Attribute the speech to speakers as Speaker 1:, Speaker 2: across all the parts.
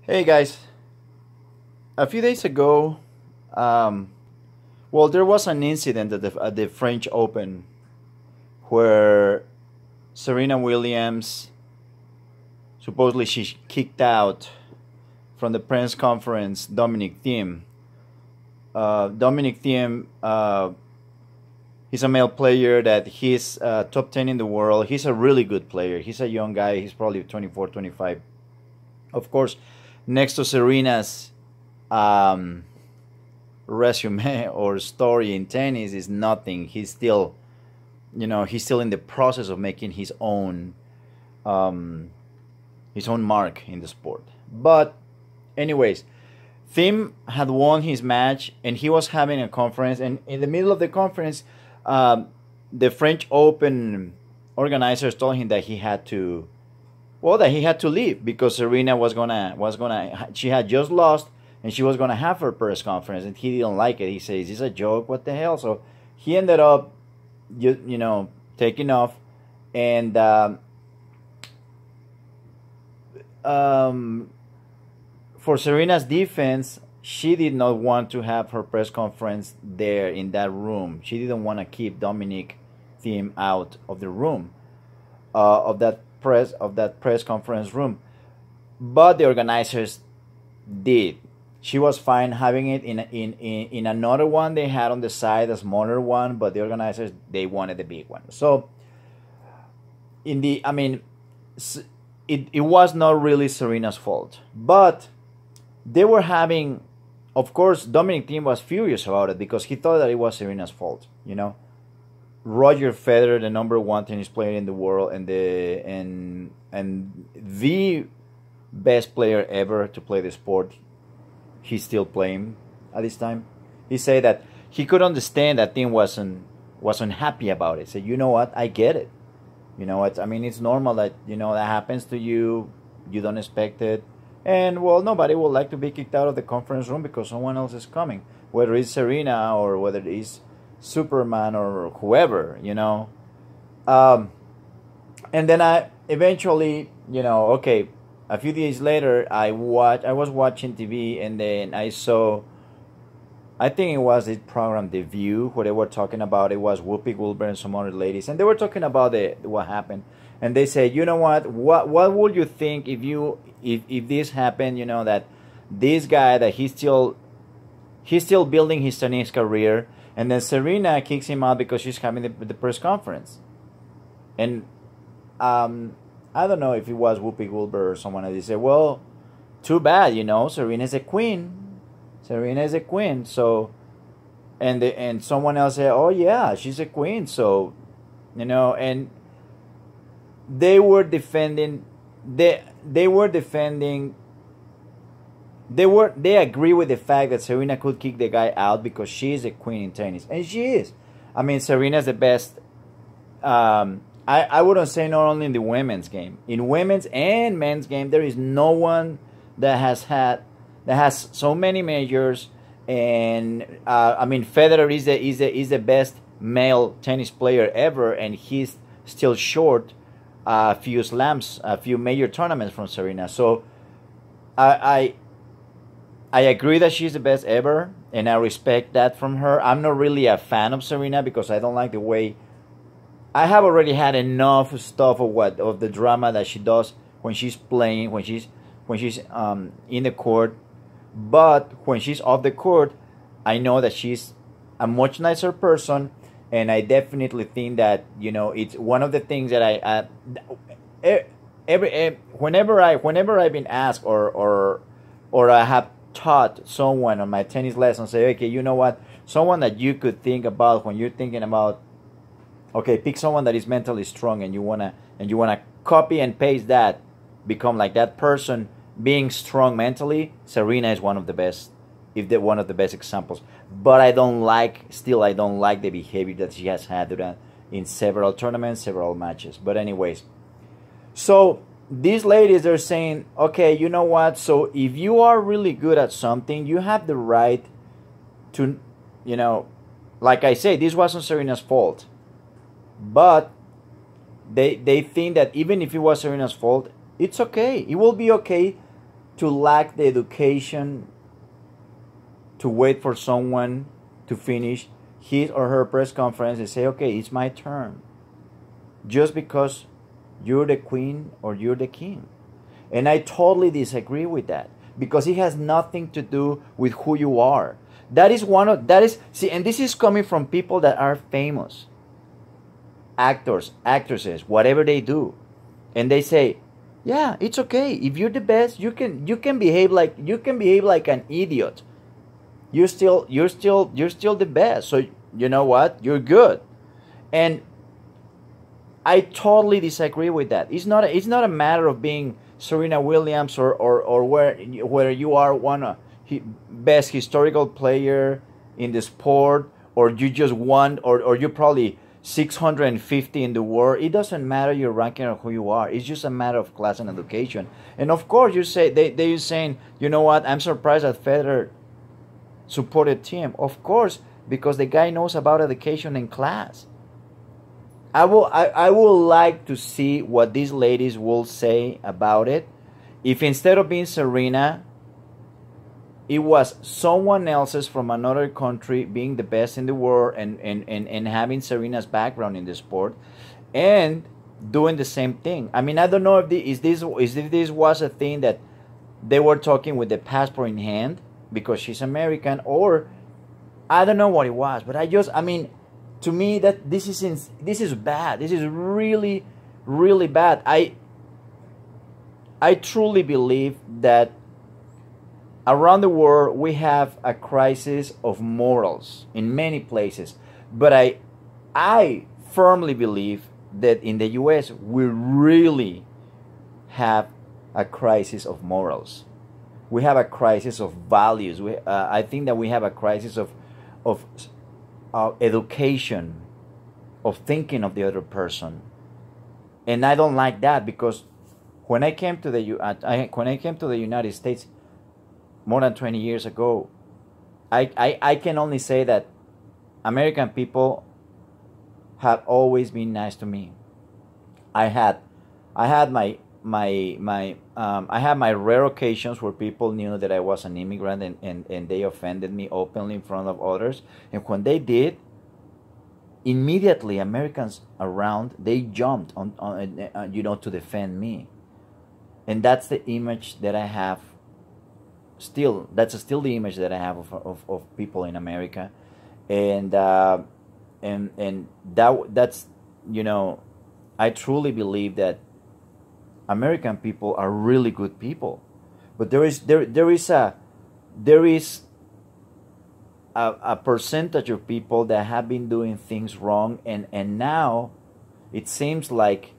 Speaker 1: Hey guys, a few days ago, um, there was an incident at the French Open where Serena Williams supposedly she kicked out from the press conference Dominic Thiem. Dominic Thiem, he's a male player that he's top 10 in the world. He's a really good player. He's a young guy. He's probably 24, 25. Of course, next to Serena's um, resume or story in tennis is nothing. He's still in the process of making um, his own mark in the sport. But, anyways, Thiem had won his match, and he was having a conference. And in the middle of the conference, um, the French Open organizers told him that he had to leave because Serena she had just lost and she was gonna have her press conference, and he didn't like it. He says, "Is this a joke? What the hell?" So he ended up, taking off, and um, for Serena's defense, she did not want to have her press conference there in that room. She didn't want to keep Dominic Thiem out of the room, of that press conference room. But the organizers did. She was fine having it in another one they had on the side, a smaller one, but the organizers, they wanted the big one. So in the I mean it was not really Serena's fault, but they were having, of course, Dominic Thiem was furious about it because he thought that it was Serena's fault. Roger Federer, the number one tennis player in the world, and the best player ever to play the sport, he's still playing at this time. He said that he could understand that Thiem wasn't happy about it. Said, you know what, I get it. It's normal that that happens to you. You don't expect it, and nobody would like to be kicked out of the conference room because someone else is coming, whether it's Serena or whether it's Superman or whoever. And then I eventually, okay, a few days later, I was watching TV, and then I saw, I think it was the program The View, where they were talking about, it was Whoopi Goldberg and some other ladies, and they were talking about what happened, and they said, you know what would you think if this happened, that this guy, that he's still building his tennis career, and then Serena kicks him out because she's having the press conference. And I don't know if it was Whoopi Goldberg or someone else. They said, well, too bad, Serena's a queen. Serena is a queen. So, and someone else said, oh yeah, she's a queen. So, and they were defending, they agree with the fact that Serena could kick the guy out because she is a queen in tennis, and she is. Serena's the best. I wouldn't say not only in the women's game, in women's and men's game, there is no one that has so many majors. And Federer is the best male tennis player ever, and he's still short a few slams, a few major tournaments from Serena. So I agree that she's the best ever, and I respect that from her. I'm not really a fan of Serena because I don't like the way. I have already had enough stuff of the drama that she does when she's playing, when she's in the court. But when she's off the court, I know that she's a much nicer person, and I definitely think that it's one of the things that whenever I've been asked or I have taught someone on my tennis lesson, say, okay, you know what, someone that you could think about when you're thinking about, okay, pick someone that is mentally strong, and you wanna copy and paste that, become like that person being strong mentally. Serena is one of the best, one of the best examples. But I don't like the behavior that she has had in several tournaments, several matches. But anyways, so these ladies, they're saying, okay, you know what? So if you are really good at something, you have the right to, like I say, this wasn't Serena's fault. But they think that even if it was Serena's fault, it's okay. It will be okay to lack the education to wait for someone to finish his or her press conference and say, okay, it's my turn, just because you're the queen or you're the king. And I totally disagree with that, because it has nothing to do with who you are. See, and this is coming from people that are famous, actors, actresses, whatever they do, and they say, yeah, it's okay if you're the best. You can behave like an idiot. You're still the best. So you know what? You're good. And I totally disagree with that. It's not a matter of being Serena Williams or whether you are best historical player in the sport, or you just won, or you're probably 650 in the world. It doesn't matter your ranking or who you are. It's just a matter of class and education. And of course, they're saying, you know what? I'm surprised that Federer supported him. Of course, because the guy knows about education and class. I would like to see what these ladies will say about it. If instead of being Serena, it was someone else's from another country being the best in the world, and having Serena's background in the sport and doing the same thing. I mean, I don't know if this was a thing that they were talking with the passport in hand because she's American, or I don't know what it was. But I mean, to me, that this is bad. This is really, really bad. I truly believe that around the world we have a crisis of morals in many places, but I firmly believe that in the US we really have a crisis of morals. We have a crisis of values. I think that we have a crisis of education, of thinking of the other person, and I don't like that, because when I came to the United States more than 20 years ago, I can only say that American people have always been nice to me. I had my rare occasions where people knew that I was an immigrant, and they offended me openly in front of others. And when they did, immediately Americans around, they jumped on to defend me. And that's the image that I have. That's still the image that I have of people in America, and that's I truly believe that American people are really good people, but there is a percentage of people that have been doing things wrong, and now it seems like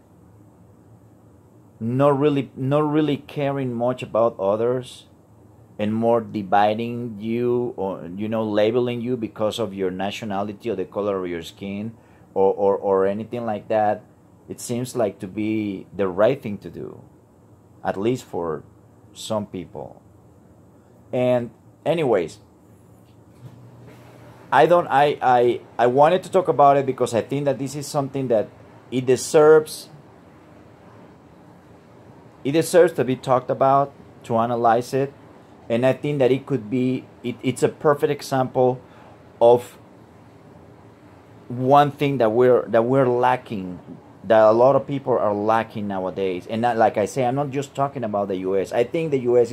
Speaker 1: not really caring much about others, and more dividing you, or labeling you because of your nationality or the color of your skin, or anything like that. It seems like to be the right thing to do, at least for some people. And anyways, I wanted to talk about it because I think that this is something that it deserves to be talked about, to analyze it. And I think that it's a perfect example of one thing that we're lacking, that a lot of people are lacking nowadays. And not, like I say, I'm not just talking about the US. I think the US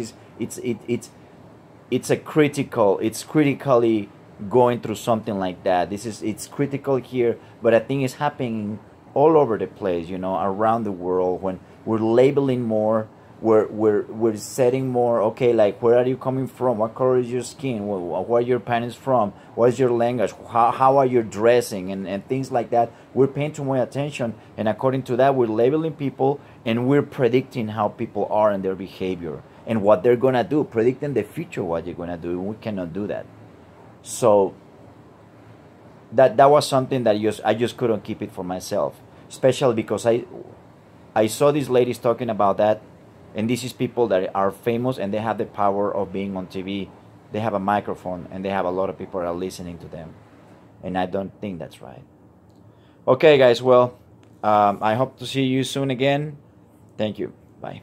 Speaker 1: it's critically going through something like that. It's critical here, but I think it's happening all over the place, around the world, when we're labeling more. We're setting more, okay, like, where are you coming from? What color is your skin? Where are your parents from? What is your language? How are you dressing? And things like that. We're paying too much attention, and according to that, we're labeling people, and we're predicting how people are and their behavior and what they're gonna do, predicting the future, what you're gonna do. We cannot do that. So that was something that I just couldn't keep it for myself, especially because I saw these ladies talking about that. And this is people that are famous, and they have the power of being on TV. They have a microphone, and they have a lot of people are listening to them. And I don't think that's right. Okay, guys. Well, I hope to see you soon again. Thank you. Bye.